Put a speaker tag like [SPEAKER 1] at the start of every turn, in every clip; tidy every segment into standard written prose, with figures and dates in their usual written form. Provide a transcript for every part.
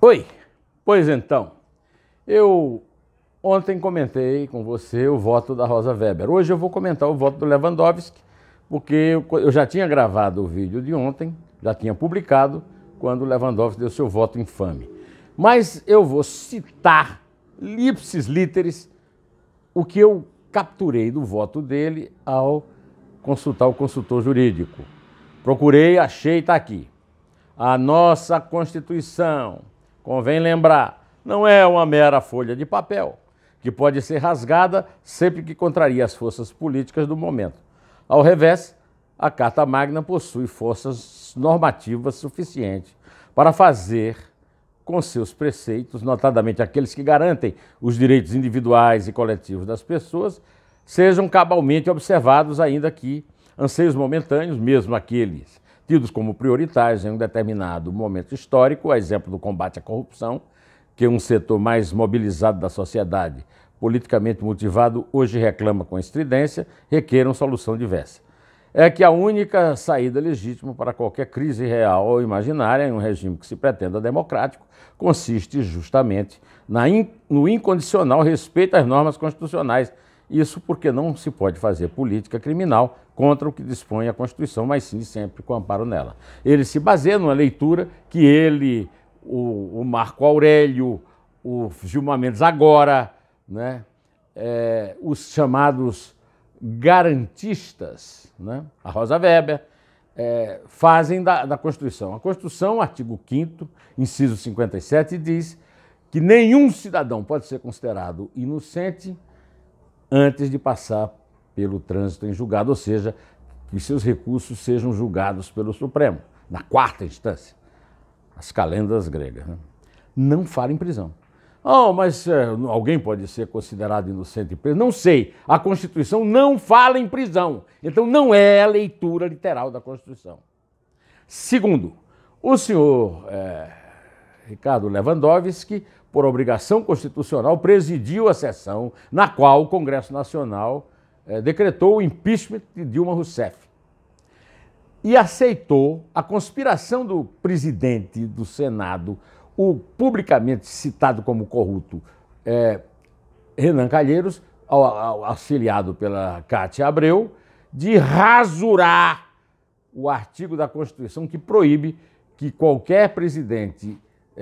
[SPEAKER 1] Oi, pois então, eu ontem comentei com você o voto da Rosa Weber. Hoje eu vou comentar o voto do Lewandowski, porque eu já tinha gravado o vídeo de ontem, já tinha publicado, quando o Lewandowski deu seu voto infame. Mas eu vou citar, ipsis literis, o que eu capturei do voto dele ao consultar o consultor jurídico. Procurei, achei, está aqui. A nossa Constituição, convém lembrar, não é uma mera folha de papel, que pode ser rasgada sempre que contraria as forças políticas do momento. Ao revés, a Carta Magna possui forças normativas suficientes para fazer com seus preceitos, notadamente aqueles que garantem os direitos individuais e coletivos das pessoas, sejam cabalmente observados, ainda que anseios momentâneos, mesmo aqueles tidos como prioritários em um determinado momento histórico, a exemplo do combate à corrupção, que um setor mais mobilizado da sociedade, politicamente motivado, hoje reclama com estridência, requeram solução diversa. É que a única saída legítima para qualquer crise real ou imaginária em um regime que se pretenda democrático consiste justamente no incondicional respeito às normas constitucionais. Isso porque não se pode fazer política criminal contra o que dispõe a Constituição, mas sim sempre com amparo nela. Ele se baseia numa leitura que ele, o Marco Aurélio, o Gilmar Mendes agora, né, os chamados garantistas, né, a Rosa Weber, fazem da Constituição. A Constituição, artigo 5º, inciso 57, diz que nenhum cidadão pode ser considerado inocente antes de passar pelo trânsito em julgado, ou seja, que seus recursos sejam julgados pelo Supremo, na 4ª instância, as calendas gregas. Né? Não fala em prisão. Oh, mas alguém pode ser considerado inocente preso? Não sei. A Constituição não fala em prisão. Então não é a leitura literal da Constituição. Segundo, o senhor Ricardo Lewandowski, por obrigação constitucional, presidiu a sessão na qual o Congresso Nacional decretou o impeachment de Dilma Rousseff e aceitou a conspiração do presidente do Senado, o publicamente citado como corrupto Renan Calheiros, auxiliado pela Cátia Abreu, de rasurar o artigo da Constituição que proíbe que qualquer presidente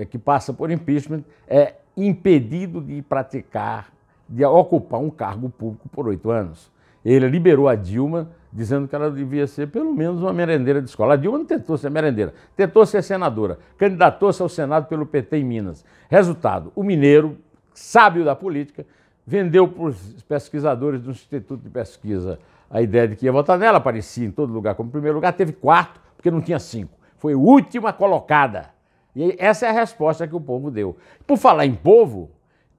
[SPEAKER 1] que passa por impeachment é impedido de ocupar um cargo público por 8 anos. Ele liberou a Dilma, dizendo que ela devia ser pelo menos uma merendeira de escola. A Dilma não tentou ser merendeira, tentou ser senadora, candidatou-se ao Senado pelo PT em Minas. Resultado, o mineiro, sábio da política, vendeu para os pesquisadores do Instituto de Pesquisa a ideia de que ia votar nela, aparecia em todo lugar como primeiro lugar, teve 4, porque não tinha 5. Foi a última colocada. E essa é a resposta que o povo deu. Por falar em povo,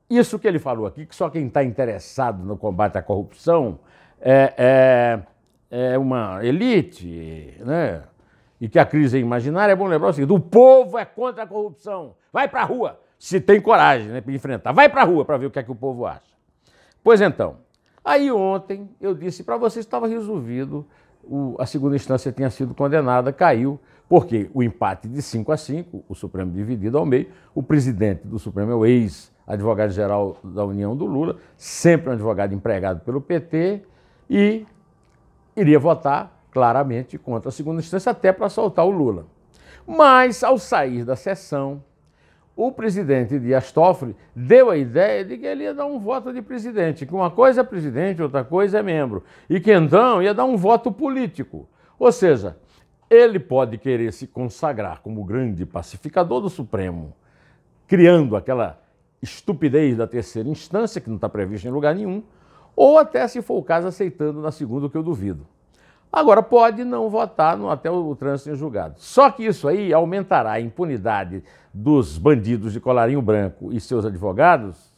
[SPEAKER 1] isso que ele falou aqui, que só quem está interessado no combate à corrupção é uma elite, né? E que a crise é imaginária, é bom lembrar o seguinte: o povo é contra a corrupção. Vai para a rua, se tem coragem, né, para enfrentar. Vai para a rua para ver o que é que o povo acha. Pois então, aí ontem eu disse para vocês que estava resolvido, a segunda instância tinha sido condenada, caiu, porque o empate de 5-5, o Supremo dividido ao meio, o presidente do Supremo é o ex-advogado-geral da União do Lula, sempre um advogado empregado pelo PT, e iria votar claramente contra a segunda instância, até para soltar o Lula. Mas, ao sair da sessão, o presidente Dias Toffoli deu a ideia de que ele ia dar um voto de presidente, que uma coisa é presidente, outra coisa é membro, e que então ia dar um voto político. Ou seja, ele pode querer se consagrar como grande pacificador do Supremo, criando aquela estupidez da terceira instância, que não está prevista em lugar nenhum, ou até, se for o caso, aceitando na segunda, o que eu duvido. Agora, pode não votar até o trânsito em julgado. Só que isso aí aumentará a impunidade dos bandidos de colarinho branco e seus advogados,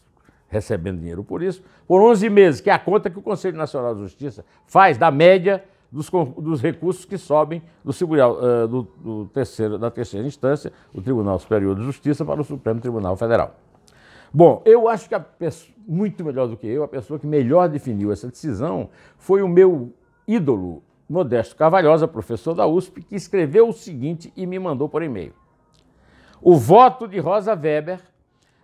[SPEAKER 1] recebendo dinheiro por isso, por 11 meses, que é a conta que o Conselho Nacional de Justiça faz da média dos recursos que sobem da terceira instância, o Tribunal Superior de Justiça, para o Supremo Tribunal Federal. Bom, eu acho que muito melhor do que eu, a pessoa que melhor definiu essa decisão foi o meu ídolo, Modesto Carvalhosa, professor da USP, que escreveu o seguinte e me mandou por e-mail. o voto de Rosa Weber,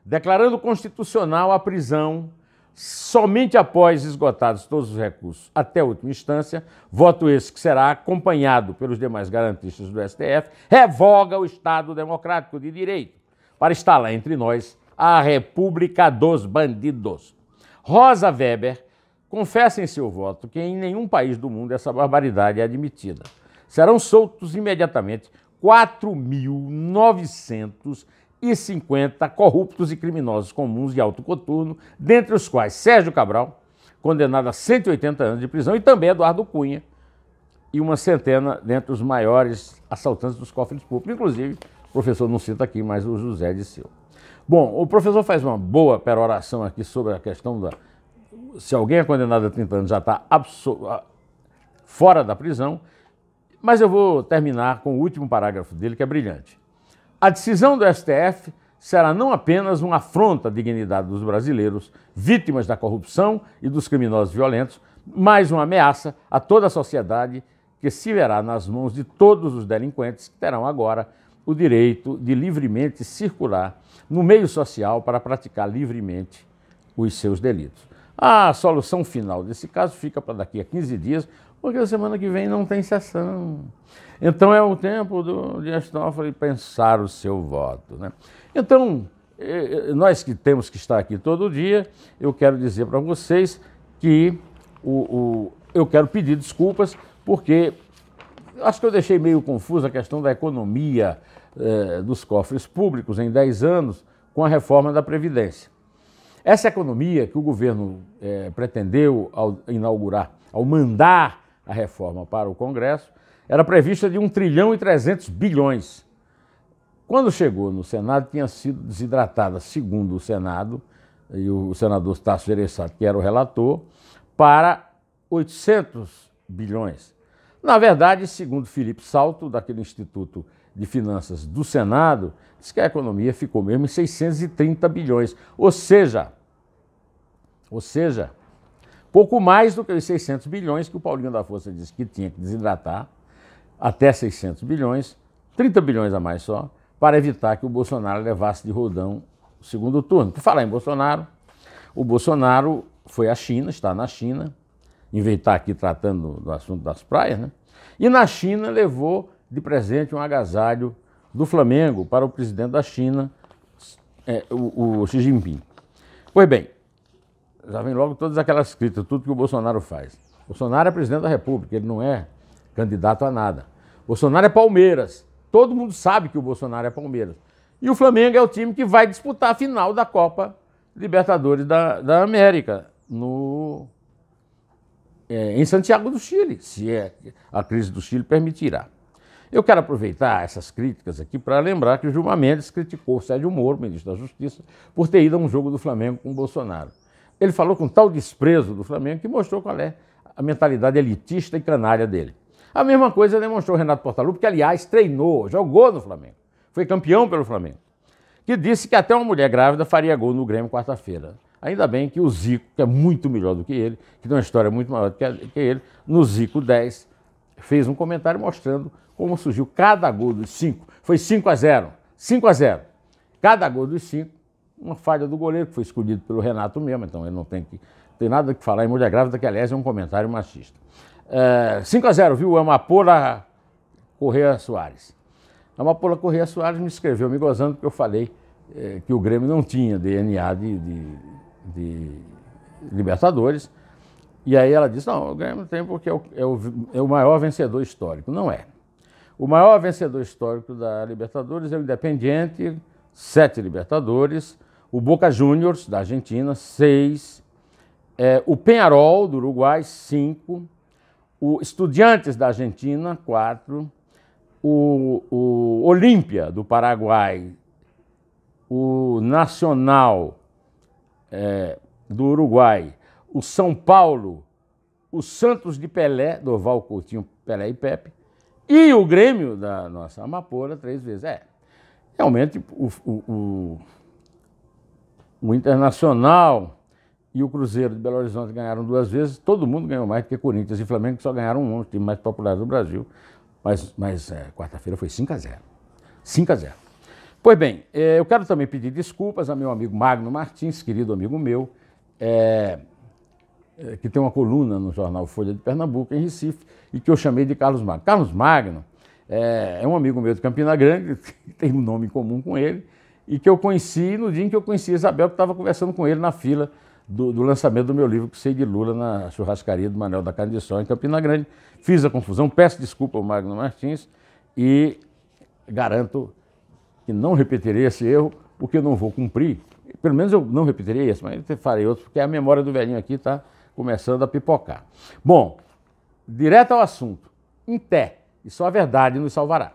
[SPEAKER 1] declarando constitucional a prisão somente após esgotados todos os recursos até a última instância, voto esse que será acompanhado pelos demais garantistas do STF, revoga o Estado Democrático de Direito para instalar entre nós a República dos Bandidos. Rosa Weber confessa em seu voto que em nenhum país do mundo essa barbaridade é admitida. Serão soltos imediatamente 4.950 corruptos e criminosos comuns de alto coturno, dentre os quais Sérgio Cabral, condenado a 180 anos de prisão, e também Eduardo Cunha, e uma centena dentre os maiores assaltantes dos cofres públicos. Inclusive, o professor não cita aqui, mas o José Disseu. Bom, o professor faz uma boa peroração aqui sobre a questão da... se alguém é condenado a 30 anos já está fora da prisão, mas eu vou terminar com o último parágrafo dele, que é brilhante. A decisão do STF será não apenas uma afronta à dignidade dos brasileiros, vítimas da corrupção e dos criminosos violentos, mas uma ameaça a toda a sociedade que se verá nas mãos de todos os delinquentes que terão agora o direito de livremente circular no meio social para praticar livremente os seus delitos. A solução final desse caso fica para daqui a 15 dias, porque a semana que vem não tem sessão. Então é o tempo do Dias Toffoli pensar o seu voto, né? Então, nós que temos que estar aqui todo dia, eu quero dizer para vocês que eu quero pedir desculpas, porque acho que eu deixei meio confusa a questão da economia dos cofres públicos em 10 anos com a reforma da Previdência. Essa economia que o governo pretendeu ao inaugurar, ao mandar a reforma para o Congresso, era prevista de 1,3 trilhão. Quando chegou no Senado, tinha sido desidratada, segundo o Senado, e o senador Tasso Gereissati, que era o relator, para 800 bilhões. Na verdade, segundo Felipe Salto, daquele Instituto de Finanças do Senado, diz que a economia ficou mesmo em 630 bilhões, ou seja, pouco mais do que os 600 bilhões que o Paulinho da Força disse que tinha que desidratar, até 600 bilhões, 30 bilhões a mais só, para evitar que o Bolsonaro levasse de rodão o segundo turno. Por falar em Bolsonaro, o Bolsonaro foi à China, está na China, em vez de estar aqui tratando do assunto das praias, né? E na China levou de presente um agasalho do Flamengo para o presidente da China, o Xi Jinping. Pois bem, já vem logo todas aquelas críticas, tudo que o Bolsonaro faz. Bolsonaro é presidente da República, ele não é candidato a nada. Bolsonaro é Palmeiras, todo mundo sabe que o Bolsonaro é Palmeiras. E o Flamengo é o time que vai disputar a final da Copa Libertadores da América, em Santiago do Chile, se a crise do Chile permitirá. Eu quero aproveitar essas críticas aqui para lembrar que o Gilmar Mendes criticou o Sérgio Moro, ministro da Justiça, por ter ido a um jogo do Flamengo com o Bolsonaro. Ele falou com tal desprezo do Flamengo que mostrou qual é a mentalidade elitista e canária dele. A mesma coisa demonstrou o Renato Portaluppi, que, aliás, treinou, jogou no Flamengo, foi campeão pelo Flamengo, que disse que até uma mulher grávida faria gol no Grêmio quarta-feira. Ainda bem que o Zico, que é muito melhor do que ele, que tem uma história muito maior do que ele, no Zico 10, fez um comentário mostrando como surgiu cada gol dos 5. Foi 5-0, 5-0. Cada gol dos 5, uma falha do goleiro, que foi escolhido pelo Renato mesmo, então ele não tem nada que falar em mulher grávida, que aliás é um comentário machista. 5-0, viu? Amapola Correia Soares. A Amapola Correia Soares me escreveu, me gozando, porque eu falei que o Grêmio não tinha DNA de Libertadores. E aí ela disse, não, o Grêmio tem porque é o maior vencedor histórico. Não é. O maior vencedor histórico da Libertadores é o Independiente, 7 Libertadores, o Boca Juniors, da Argentina, 6, o Peñarol, do Uruguai, 5, o Estudiantes, da Argentina, 4, o Olímpia, do Paraguai, o Nacional, do Uruguai, o São Paulo, o Santos de Pelé, do Val Coutinho, Pelé e Pepe, e o Grêmio da nossa Amapola 3 vezes. Realmente o Internacional e o Cruzeiro de Belo Horizonte ganharam 2 vezes, todo mundo ganhou mais do que Corinthians e Flamengo, que só ganharam um, o time mais popular do Brasil. Mas quarta-feira foi 5-0. 5-0. Pois bem, eu quero também pedir desculpas ao meu amigo Magno Martins, querido amigo meu, que tem uma coluna no jornal Folha de Pernambuco, em Recife, e que eu chamei de Carlos Magno. Carlos Magno é um amigo meu de Campina Grande, que tem um nome em comum com ele, e que eu conheci no dia em que eu conheci a Isabel, que estava conversando com ele na fila do lançamento do meu livro, Que Sei de Lula, na churrascaria do Manuel da Carne de Sol, em Campina Grande. Fiz a confusão, peço desculpa ao Magno Martins e garanto que não repetirei esse erro, porque eu não vou cumprir. Pelo menos eu não repetirei esse, mas eu farei outro, porque a memória do velhinho aqui está começando a pipocar. Bom, direto ao assunto. Em té, e só a verdade nos salvará.